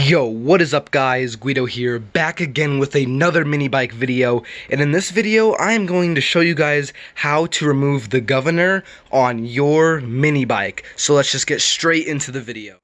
Yo, what is up guys, Guido here, back again with another mini bike video, and in this video I am going to show you guys how to remove the governor on your mini bike. So let's just get straight into the video.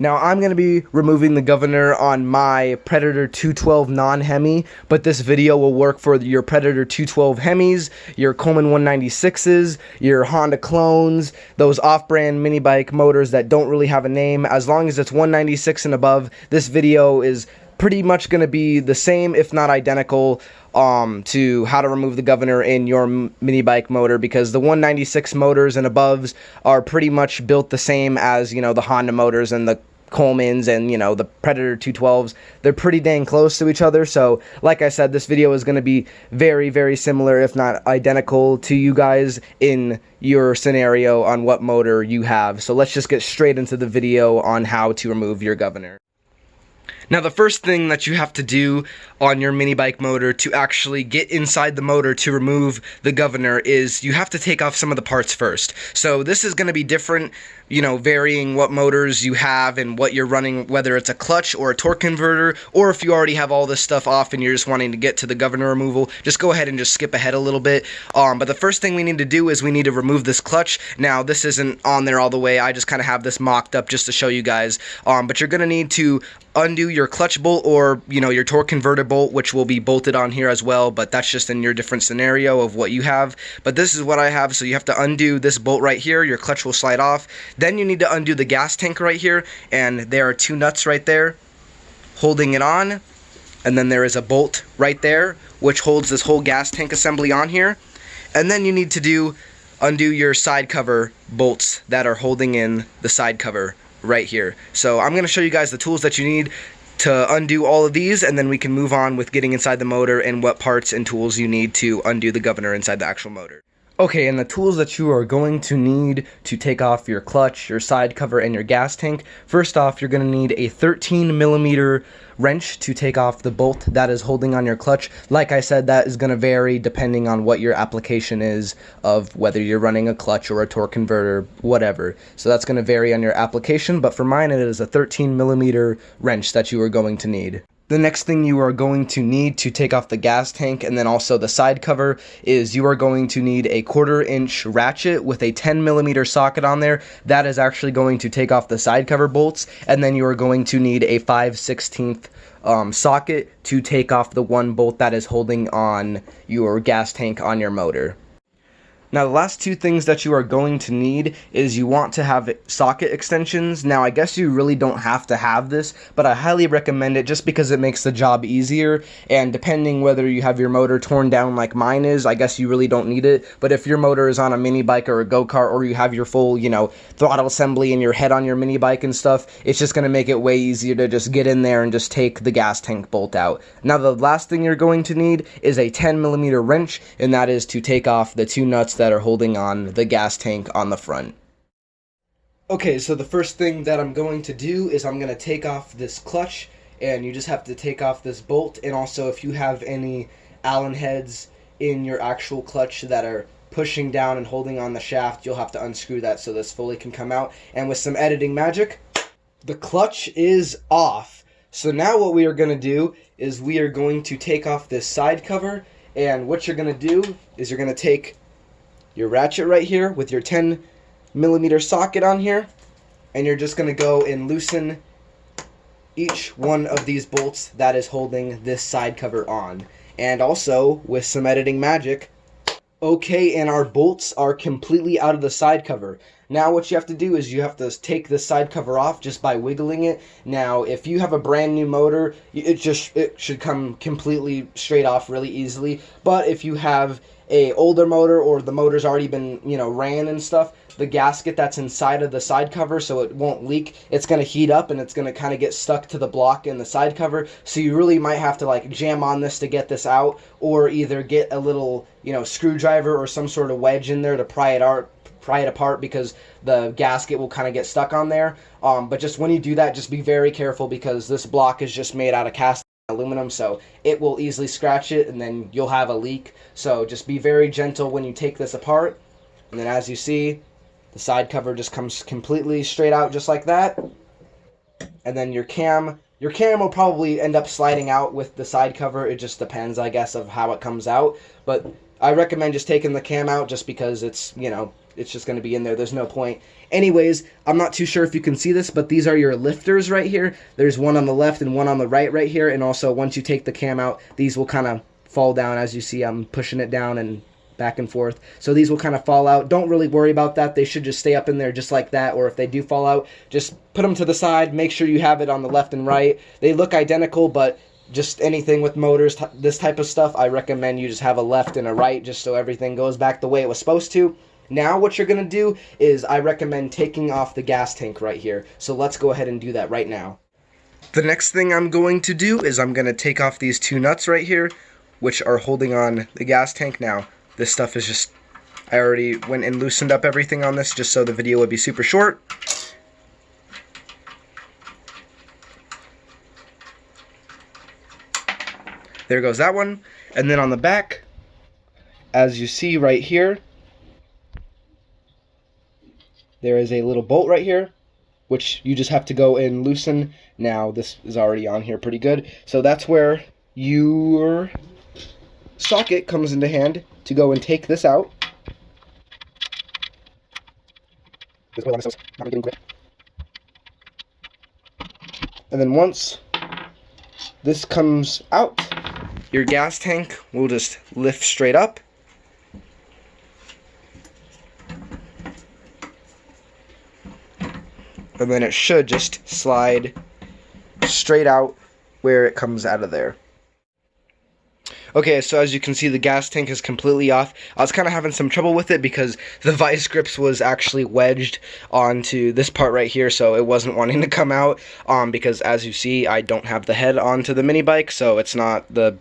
Now I'm going to be removing the governor on my Predator 212 non-Hemi, but this video will work for your Predator 212 Hemis, your Coleman 196s, your Honda clones, those off-brand mini bike motors that don't really have a name. As long as it's 196 and above, this video is pretty much going to be the same, if not identical, to how to remove the governor in your mini bike motor, because the 196 motors and aboves are pretty much built the same as, you know, the Honda motors and the Colemans and, you know, the Predator 212s. They're pretty dang close to each other. So like I said, this video is going to be very similar, if not identical, to you guys in your scenario on what motor you have. So let's just get straight into the video on how to remove your governor. Now the first thing that you have to do on your mini bike motor to actually get inside the motor to remove the governor is you have to take off some of the parts first. So this is going to be different, you know, varying what motors you have and what you're running, whether it's a clutch or a torque converter, or if you already have all this stuff off and you're just wanting to get to the governor removal, just go ahead and just skip ahead a little bit. But the first thing we need to do is we need to remove this clutch. Now this isn't on there all the way, I just kind of have this mocked up just to show you guys, but you're going to need to undo your clutch bolt or, you know, your torque converter bolt, which will be bolted on here as well, but that's just in your different scenario of what you have. But this is what I have. So you have to undo this bolt right here, your clutch will slide off. Then you need to undo the gas tank right here, and there are two nuts right there holding it on, and then there is a bolt right there which holds this whole gas tank assembly on here. And then you need to undo your side cover bolts that are holding in the side cover right here. So I'm going to show you guys the tools that you need to undo all of these, and then we can move on with getting inside the motor and what parts and tools you need to undo the governor inside the actual motor. Okay, and the tools that you are going to need to take off your clutch, your side cover, and your gas tank. First off, you're going to need a 13mm wrench to take off the bolt that is holding on your clutch. Like I said, that is going to vary depending on what your application is of whether you're running a clutch or a torque converter, whatever. So that's going to vary on your application, but for mine it is a 13mm wrench that you are going to need. The next thing you are going to need to take off the gas tank and then also the side cover is you are going to need a 1/4-inch ratchet with a 10mm socket on there. That is actually going to take off the side cover bolts, and then you are going to need a 5/16 socket to take off the one bolt that is holding on your gas tank on your motor. Now the last two things that you are going to need is you want to have socket extensions. Now I guess you really don't have to have this, but I highly recommend it just because it makes the job easier, and depending whether you have your motor torn down like mine is, I guess you really don't need it. But if your motor is on a mini bike or a go-kart, or you have your full, you know, throttle assembly and your head on your mini bike and stuff, it's just going to make it way easier to just get in there and just take the gas tank bolt out. Now the last thing you're going to need is a 10mm wrench, and that is to take off the two nuts that are holding on the gas tank on the front. Okay, so the first thing that I'm going to do is I'm going to take off this clutch, and you just have to take off this bolt, and also if you have any Allen heads in your actual clutch that are pushing down and holding on the shaft, you'll have to unscrew that so this fully can come out. And with some editing magic, the clutch is off. So now what we are going to do is we are going to take off this side cover, and what you're going to do is you're going to take your ratchet right here with your 10mm socket on here, and you're just going to go and loosen each one of these bolts that is holding this side cover on. And also, with some editing magic, okay, and our bolts are completely out of the side cover. Now what you have to do is you have to take this side cover off just by wiggling it. Now if you have a brand new motor, it should come completely straight off really easily. But if you have a older motor, or the motor's already been, you know, ran and stuff, the gasket that's inside of the side cover, so it won't leak, it's going to heat up and it's going to kind of get stuck to the block in the side cover. So you really might have to like jam on this to get this out, or either get a little, you know, screwdriver or some sort of wedge in there to pry it apart, because the gasket will kind of get stuck on there. But just when you do that, just be very careful, because this block is just made out of cast aluminum, so it will easily scratch it and then you'll have a leak. So just be very gentle when you take this apart. And then as you see, the side cover just comes completely straight out just like that. And then your cam Your cam will probably end up sliding out with the side cover. It just depends, I guess, of how it comes out. But I recommend just taking the cam out just because it's, you know, it's just going to be in there. There's no point. Anyways, I'm not too sure if you can see this, but these are your lifters right here. There's one on the left and one on the right here. And also, once you take the cam out, these will kind of fall down. As you see, I'm pushing it down and back and forth. So these will kind of fall out. Don't really worry about that. They should just stay up in there just like that. Or if they do fall out, just put them to the side. Make sure you have it on the left and right. They look identical, but just anything with motors, this type of stuff, I recommend you just have a left and a right just so everything goes back the way it was supposed to. Now what you're going to do is I recommend taking off the gas tank right here. So let's go ahead and do that right now. The next thing I'm going to do is I'm going to take off these two nuts right here, which are holding on the gas tank. Now, this stuff is just, I already went and loosened up everything on this just so the video would be super short. There goes that one. And then on the back, as you see right here, there is a little bolt right here, which you just have to go and loosen. Now, this is already on here pretty good. So that's where your socket comes into hand to go and take this out. And then once this comes out, your gas tank will just lift straight up. And then it should just slide straight out where it comes out of there. Okay, so as you can see, the gas tank is completely off. I was kind of having some trouble with it because the vice grips was actually wedged onto this part right here, so it wasn't wanting to come out. Because as you see, I don't have the head onto the mini bike, so it's not, the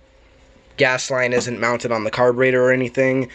gas line isn't mounted on the carburetor or anything.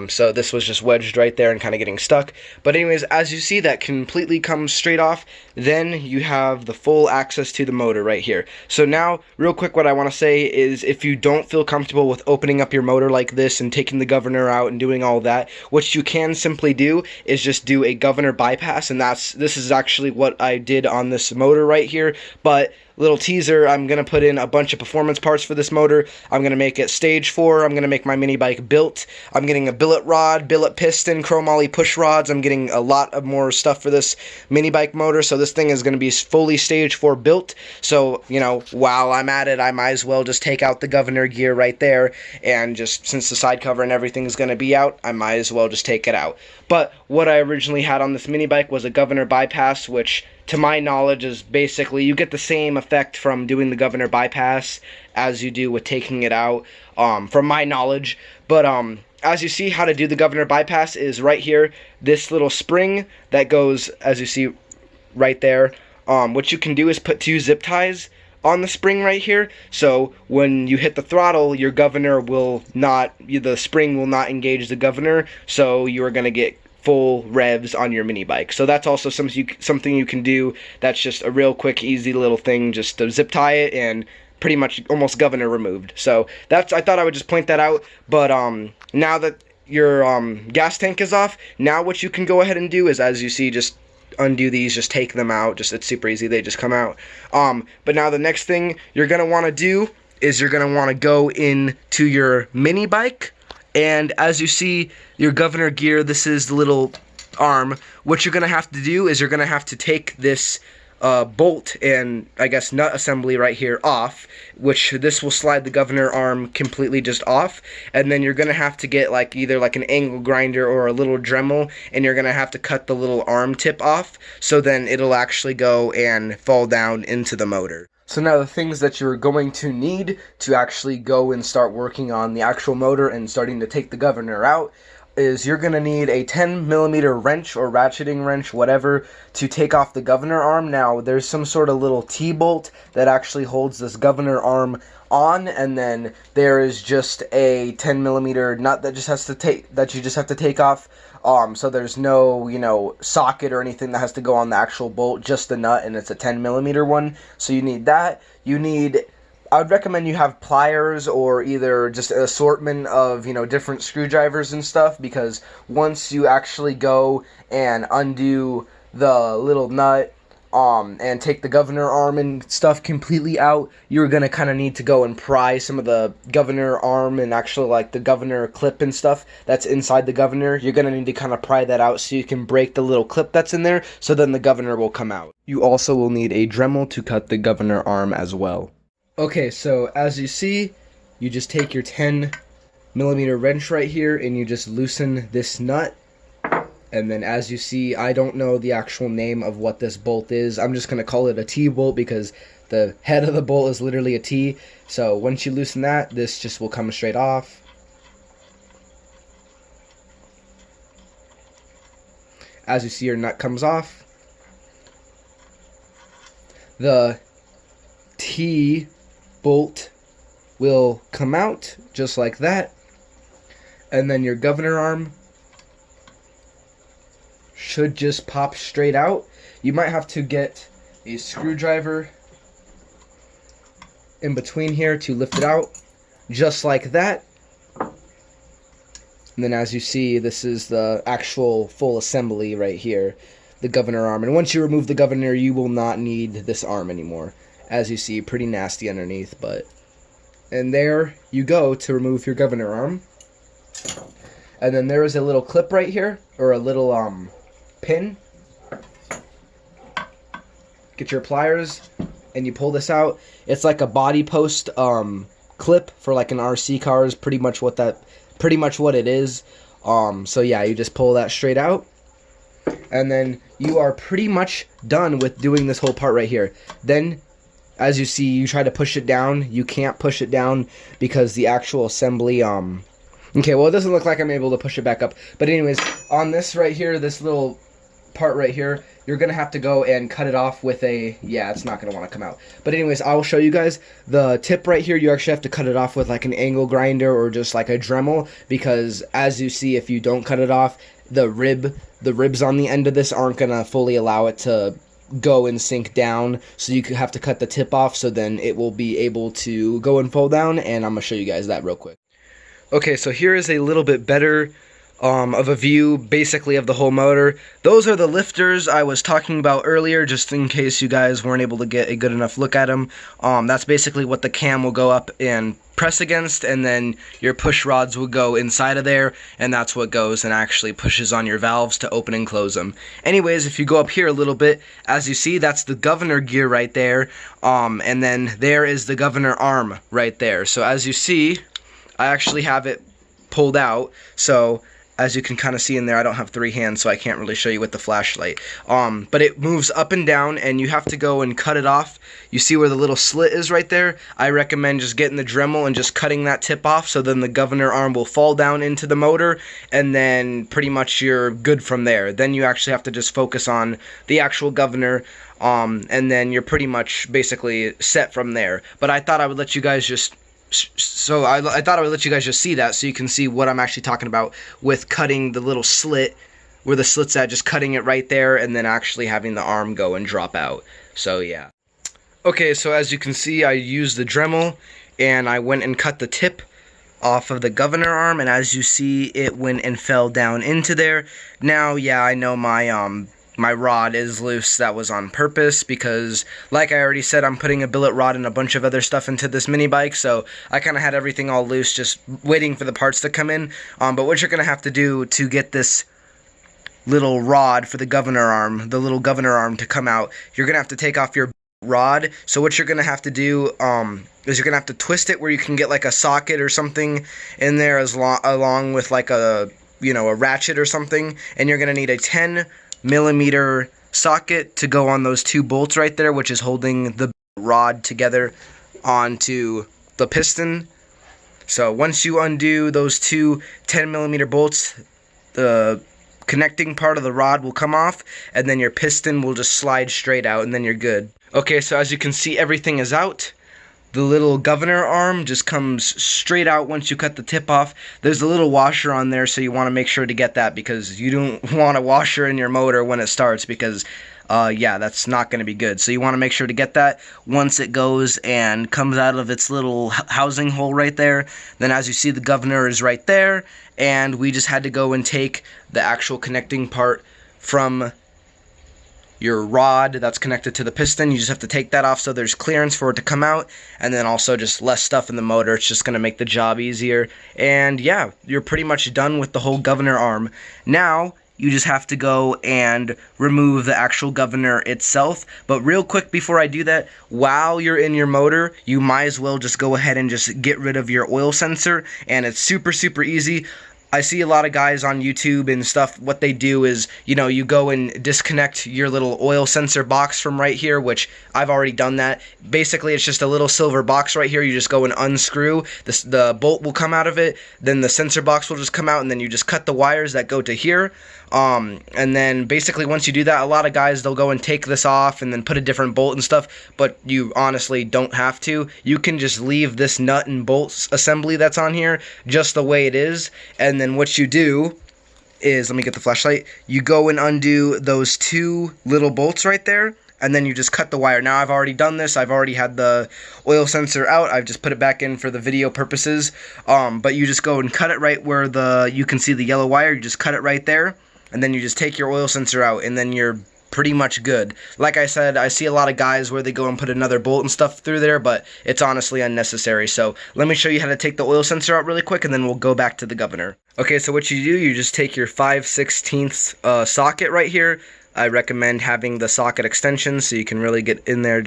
So this was just wedged right there and kind of getting stuck. But anyways, as you see, that completely comes straight off. Then you have the full access to the motor right here. So now, real quick, what I want to say is if you don't feel comfortable with opening up your motor like this and taking the governor out and doing all that, what you can simply do is just do a governor bypass. And this is actually what I did on this motor right here. But little teaser, I'm going to put in a bunch of performance parts for this motor. I'm going to make it stage 4. I'm going to make my mini bike built. I'm getting a billet rod, billet piston, chromoly push rods. I'm getting a lot of more stuff for this mini bike motor. So this thing is going to be fully stage 4 built. So, you know, while I'm at it, I might as well just take out the governor gear right there. And just since the side cover and everything is going to be out, I might as well just take it out. But what I originally had on this mini bike was a governor bypass, which to my knowledge is basically you get the same effect from doing the governor bypass as you do with taking it out, from my knowledge. But as you see, how to do the governor bypass is right here, this little spring that goes, as you see right there. What you can do is put 2 zip ties on the spring right here, so when you hit the throttle, your governor will not, the spring will not engage the governor, so you are going to get full revs on your mini bike. So that's also something you can do. That's just a real quick, easy little thing, just to zip tie it and pretty much almost governor removed. So that's, I thought I would just point that out. But now that your gas tank is off, now what you can go ahead and do is, as you see, just undo these, just take them out. Just, it's super easy, they just come out. But now the next thing you're gonna want to do is you're gonna want to go into your mini bike, and as you see, your governor gear, this is the little arm. What you're gonna have to do is you're gonna have to take this bolt and I guess nut assembly right here off, which this will slide the governor arm completely just off, and then you're gonna have to get like either like an angle grinder or a little Dremel, and you're gonna have to cut the little arm tip off, so then it'll actually go and fall down into the motor. So now the things that you're going to need to actually go and start working on the actual motor and starting to take the governor out is you're going to need a 10mm wrench or ratcheting wrench, whatever, to take off the governor arm. Now, there's some sort of little T-bolt that actually holds this governor arm on, and then there is just a 10mm nut that you just have to take off. So there's no, you know, socket or anything that has to go on the actual bolt, just the nut, and it's a 10mm one. So you need that. You need, I would recommend you have pliers or either just an assortment of, you know, different screwdrivers and stuff, because once you actually go and undo the little nut and take the governor arm and stuff completely out, you're gonna kind of need to go and pry some of the governor arm and actually like the governor clip and stuff that's inside the governor. You're gonna need to kind of pry that out so you can break the little clip that's in there, so then the governor will come out. You also will need a Dremel to cut the governor arm as well. Okay, so as you see, you just take your 10mm wrench right here and you just loosen this nut. And then as you see, I don't know the actual name of what this bolt is. I'm just going to call it a T-bolt because the head of the bolt is literally a T. So once you loosen that, this just will come straight off. As you see, your nut comes off. The T-bolt will come out just like that. And then your governor arm should just pop straight out. You might have to get a screwdriver in between here to lift it out, just like that. And then as you see, this is the actual full assembly right here, the governor arm. And once you remove the governor, you will not need this arm anymore. As you see, pretty nasty underneath, but... And there you go to remove your governor arm. And then there is a little clip right here, or a little pin. Get your pliers and you pull this out. It's like a body post clip for like an RC car is pretty much what it is. So yeah, you just pull that straight out. And then you are pretty much done with doing this whole part right here. Then as you see, you try to push it down. You can't push it down because the actual assembly okay, well, it doesn't look like I'm able to push it back up. But anyways, on this right here, this little part right here, you're going to have to go and cut it off with a... Yeah, it's not going to want to come out. But anyways, I'll show you guys. The tip right here, you actually have to cut it off with like an angle grinder or just like a Dremel. Because as you see, if you don't cut it off, the ribs on the end of this aren't going to fully allow it to go and sink down. So you have to cut the tip off so then it will be able to go and fall down. And I'm going to show you guys that real quick. Okay, so here is a little bit better of a view, basically, of the whole motor. Those are the lifters I was talking about earlier, just in case you guys weren't able to get a good enough look at them. That's basically what the cam will go up and press against, and then your push rods will go inside of there, and that's what goes and actually pushes on your valves to open and close them. Anyways, if you go up here a little bit, as you see, that's the governor gear right there, and then there is the governor arm right there. So as you see, I actually have it pulled out, so as you can kind of see in there, I don't have 3 hands, so I can't really show you with the flashlight. But it moves up and down, and you have to go and cut it off. You see where the little slit is right there? I recommend just getting the Dremel and just cutting that tip off, so then the governor arm will fall down into the motor, and then pretty much you're good from there. Then you actually have to just focus on the actual governor, and then you're pretty much basically set from there. But I thought I would let you guys just... So I thought I would let you guys just see that so you can see what I'm actually talking about with cutting the little slit where the slit's at, just cutting it right there and then actually having the arm go and drop out. So yeah. Okay, so as you can see, I used the Dremel and I went and cut the tip off of the governor arm, and as you see, it went and fell down into there. Now, yeah, I know my rod is loose. That was on purpose because, like I already said, I'm putting a billet rod and a bunch of other stuff into this mini bike, so I kind of had everything all loose, just waiting for the parts to come in. But what you're going to have to do to get this little rod for the governor arm, the little governor arm to come out, you're going to have to take off your rod. So what you're going to have to do is you're going to have to twist it where you can get like a socket or something in there along with like a ratchet or something, and you're going to need a 10mm socket to go on those 2 bolts right there, which is holding the rod together onto the piston. So once you undo those 2 10mm bolts, the connecting part of the rod will come off, and then your piston will just slide straight out, and then you're good. Okay, so as you can see, everything is out. The little governor arm just comes straight out once you cut the tip off. There's a little washer on there, so you want to make sure to get that because you don't want a washer in your motor when it starts because, yeah, that's not going to be good. So you want to make sure to get that once it goes and comes out of its little housing hole right there. Then as you see, the governor is right there, and we just had to go and take the actual connecting part from your rod that's connected to the piston. You just have to take that off so there's clearance for it to come out, and then also just less stuff in the motor. It's just going to make the job easier. And yeah, you're pretty much done with the whole governor arm. Now you just have to go and remove the actual governor itself. But real quick before I do that, while you're in your motor, you might as well just go ahead and just get rid of your oil sensor, and it's super easy. I see a lot of guys on YouTube and stuff, what they do is, you know, you go and disconnect your little oil sensor box from right here, which I've already done that. Basically, it's just a little silver box right here. You just go and unscrew, the bolt will come out of it, then the sensor box will just come out, and then you just cut the wires that go to here. And then basically once you do that, a lot of guys, they'll go and take this off and then put a different bolt and stuff, but you honestly don't have to. You can just leave this nut and bolt assembly that's on here just the way it is, and then what you do is, let me get the flashlight, you go and undo those two little bolts right there, and then you just cut the wire. Now I've already done this, I've already had the oil sensor out, I've just put it back in for the video purposes, but you just go and cut it right where you can see the yellow wire, you just cut it right there, and then you just take your oil sensor out, and then you're pretty much good. Like I said, I see a lot of guys where they go and put another bolt and stuff through there, but it's honestly unnecessary. So let me show you how to take the oil sensor out really quick, and then we'll go back to the governor. Okay, so what you do, you just take your 5/16 socket right here. I recommend having the socket extension so you can really get in there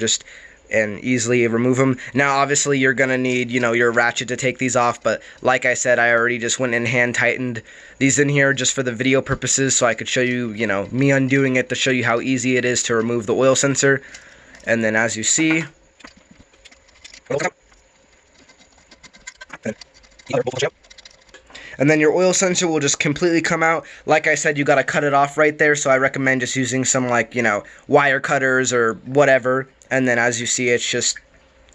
and easily remove them. Now obviously you're gonna need, you know, your ratchet to take these off, but like I said, I already just went and hand tightened these in here just for the video purposes, so I could show you, you know, me undoing it to show you how easy it is to remove the oil sensor. And then as you see, and then your oil sensor will just completely come out. Like I said, you gotta cut it off right there, so I recommend just using some, like, you know, wire cutters or whatever. And then as you see, it's just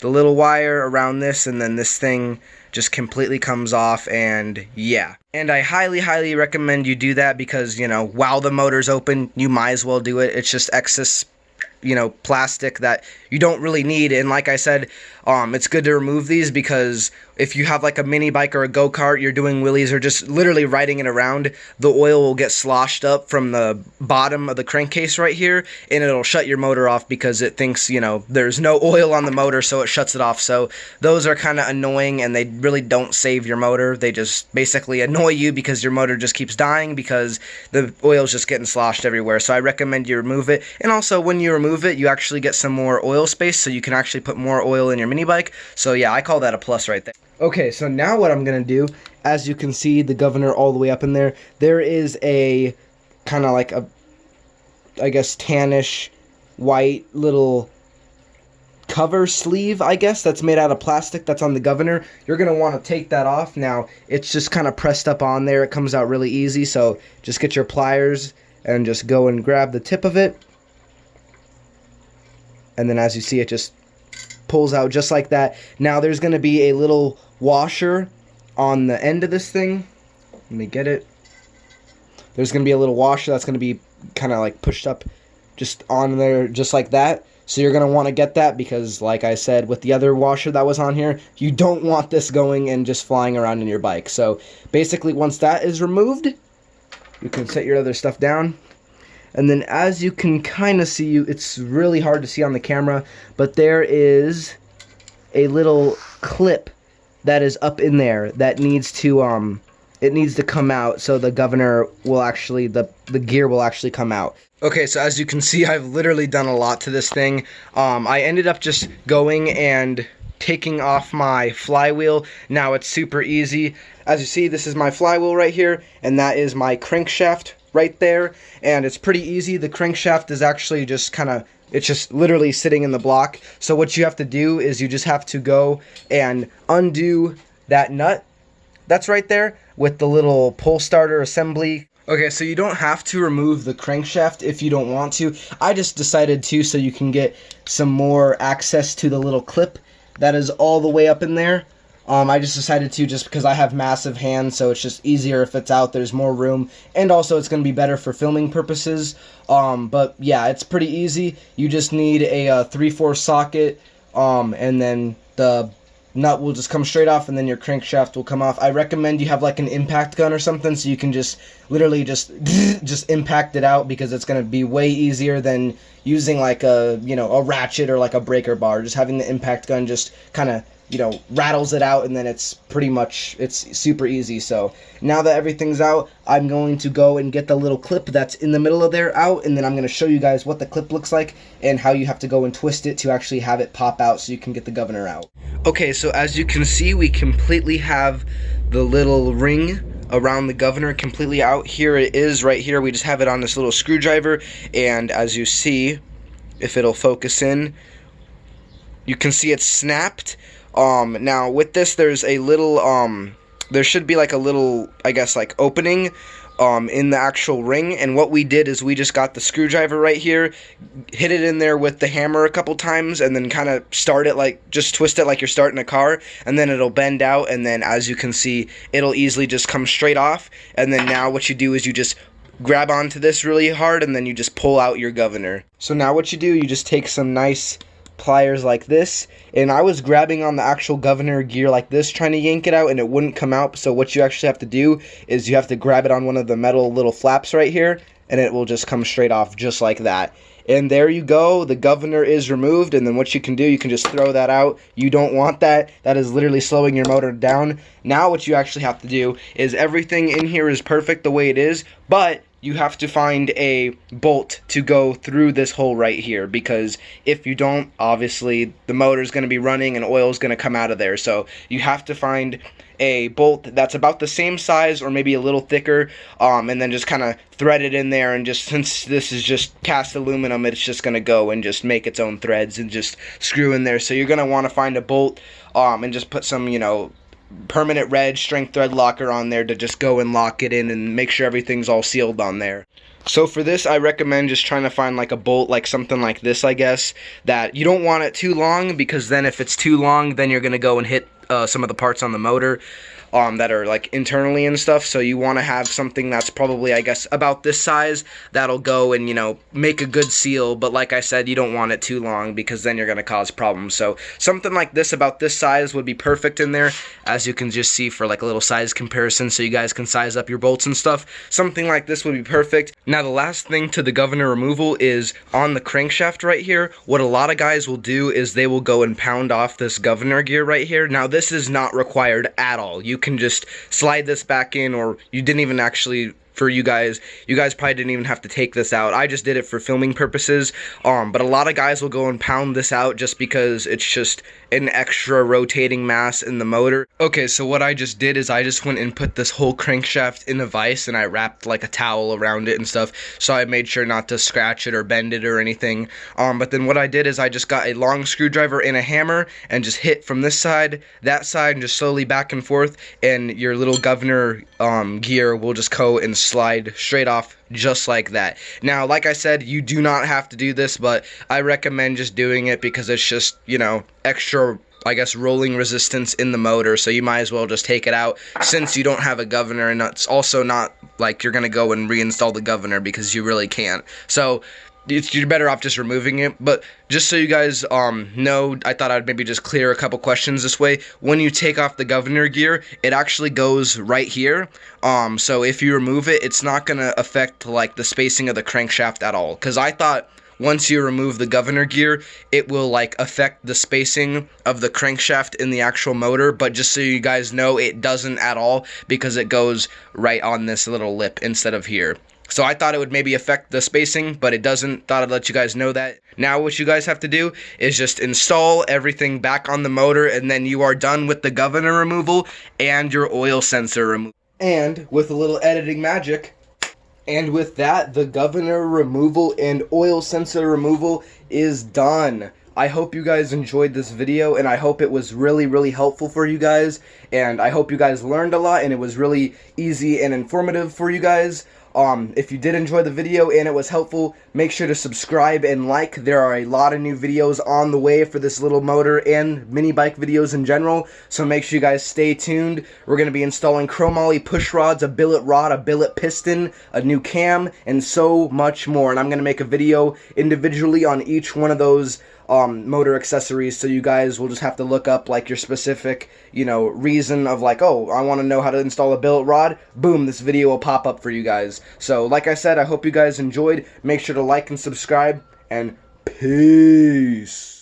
the little wire around this, and then this thing just completely comes off, and yeah. And I highly recommend you do that because, you know, while the motor's open, you might as well do it. It's just excess, you know, plastic that you don't really need. And like I said, it's good to remove these because if you have like a mini bike or a go-kart, you're doing wheelies or just literally riding it around, the oil will get sloshed up from the bottom of the crankcase right here, and it'll shut your motor off because it thinks, you know, there's no oil on the motor, so it shuts it off. So those are kind of annoying, and they really don't save your motor. They just basically annoy you because your motor just keeps dying because the oil's just getting sloshed everywhere. So I recommend you remove it. And also when you remove it, you actually get some more oil space, so you can actually put more oil in your mini bike. So yeah, I call that a plus right there. Okay, so now what I'm gonna do, as you can see the governor all the way up in there, there is a kind of like a, I guess, tannish white little cover sleeve, I guess, that's made out of plastic that's on the governor. You're gonna want to take that off. Now it's just kind of pressed up on there, it comes out really easy, so just get your pliers and just go and grab the tip of it, and then as you see, it just pulls out just like that. Now there's going to be a little washer on the end of this thing. Let me get it. There's going to be a little washer that's going to be kind of like pushed up just on there just like that. So you're going to want to get that because, like I said, with the other washer that was on here, you don't want this going and just flying around in your bike. So basically once that is removed, you can set your other stuff down. And then as you can kind of see, it's really hard to see on the camera, but there is a little clip that is up in there that needs to it needs to come out, so the governor will actually, the gear will actually come out. Okay, so as you can see, I've literally done a lot to this thing. I ended up just going and taking off my flywheel. Now it's super easy. As you see, this is my flywheel right here, and that is my crankshaft right there, and it's pretty easy. The crankshaft is actually just kind of, it's just literally sitting in the block. So what you have to do is you just have to go and undo that nut that's right there with the little pull starter assembly. Okay, so you don't have to remove the crankshaft if you don't want to. I just decided to, so you can get some more access to the little clip that is all the way up in there. I just decided to just because I have massive hands, so it's just easier if it's out, there's more room, and also it's going to be better for filming purposes. But yeah, it's pretty easy. You just need a 3/4 socket, and then the nut will just come straight off, and then your crankshaft will come off. I recommend you have like an impact gun or something so you can just literally just impact it out, because it's going to be way easier than using like a, you know, a ratchet or like a breaker bar. Just having the impact gun just kind of, you know, rattles it out, and then it's super easy. So now that everything's out, I'm going to go and get the little clip that's in the middle of there out, and then I'm going to show you guys what the clip looks like and how you have to go and twist it to actually have it pop out so you can get the governor out. Okay, so as you can see, we completely have the little ring around the governor completely out. Here it is right here. We just have it on this little screwdriver, and as you see, if it'll focus in, you can see it's snapped. Now with this, there's a little there should be like a little, I guess, like opening in the actual ring, and what we did is we just got the screwdriver right here, hit it in there with the hammer a couple times, and then kind of start it, like just twist it like you're starting a car, and then it'll bend out, and then as you can see, it'll easily just come straight off. And then now what you do is you just grab onto this really hard, and then you just pull out your governor. So now what you do, you just take some nice pliers like this, and I was grabbing on the actual governor gear like this, trying to yank it out, and it wouldn't come out. So what you actually have to do is you have to grab it on one of the metal little flaps right here, and it will just come straight off just like that. And there you go, the governor is removed. And then what you can do, you can just throw that out. You don't want that. That is literally slowing your motor down. Now what you actually have to do is, everything in here is perfect the way it is, but you have to find a bolt to go through this hole right here, because if you don't, obviously the motor's going to be running and oil's going to come out of there. So you have to find a bolt that's about the same size or maybe a little thicker, and then just kind of thread it in there, and just, since this is just cast aluminum, it's just going to go and just make its own threads and just screw in there. So you're going to want to find a bolt and just put some, you know, permanent red strength thread locker on there to just go and lock it in and make sure everything's all sealed on there. So for this, I recommend just trying to find like a bolt, like something like this, I guess, that you don't want it too long, because then if it's too long, then you're going to go and hit some of the parts on the motor that are like internally and stuff. So you want to have something that's probably, I guess, about this size, that'll go and, you know, make a good seal. But like I said, you don't want it too long, because then you're going to cause problems. So something like this, about this size, would be perfect in there, as you can just see, for like a little size comparison, so you guys can size up your bolts and stuff. Something like this would be perfect. Now the last thing to the governor removal is on the crankshaft right here. What a lot of guys will do is they will go and pound off this governor gear right here. Now this is not required at all. You can just slide this back in, or you didn't even actually, for you guys probably didn't even have to take this out. I just did it for filming purposes, but a lot of guys will go and pound this out just because it's just an extra rotating mass in the motor. Okay, so what I just did is I just went and put this whole crankshaft in a vise, and I wrapped like a towel around it and stuff, so I made sure not to scratch it or bend it or anything. But then what I did is I just got a long screwdriver and a hammer, and just hit from this side, that side, and just slowly back and forth, and your little governor gear will just go and slide straight off just like that. Now, like I said, you do not have to do this, but I recommend just doing it because it's just, you know, extra, I guess, rolling resistance in the motor, so you might as well just take it out since you don't have a governor, and it's also not like you're gonna go and reinstall the governor, because you really can't. So you're better off just removing it. But just so you guys know, I thought I'd maybe just clear a couple questions this way. When you take off the governor gear, it actually goes right here. So if you remove it, it's not gonna affect like the spacing of the crankshaft at all, because I thought once you remove the governor gear, it will like affect the spacing of the crankshaft in the actual motor. But just so you guys know, it doesn't at all, because it goes right on this little lip instead of here. So I thought it would maybe affect the spacing, but it doesn't. Thought I'd let you guys know that. Now what you guys have to do is just install everything back on the motor, and then you are done with the governor removal and your oil sensor removal. And with a little editing magic, and with that, the governor removal and oil sensor removal is done. I hope you guys enjoyed this video, and I hope it was really helpful for you guys, and I hope you guys learned a lot, and it was really easy and informative for you guys. If you did enjoy the video and it was helpful, make sure to subscribe and like. There are a lot of new videos on the way for this little motor and mini bike videos in general, so make sure you guys stay tuned. We're going to be installing chromoly push rods, a billet rod, a billet piston, a new cam, and so much more. And I'm going to make a video individually on each one of those motor accessories, so you guys will just have to look up like your specific, reason of like, oh, I want to know how to install a billet rod. Boom, this video will pop up for you guys. So like I said, I hope you guys enjoyed. Make sure to like and subscribe, and peace.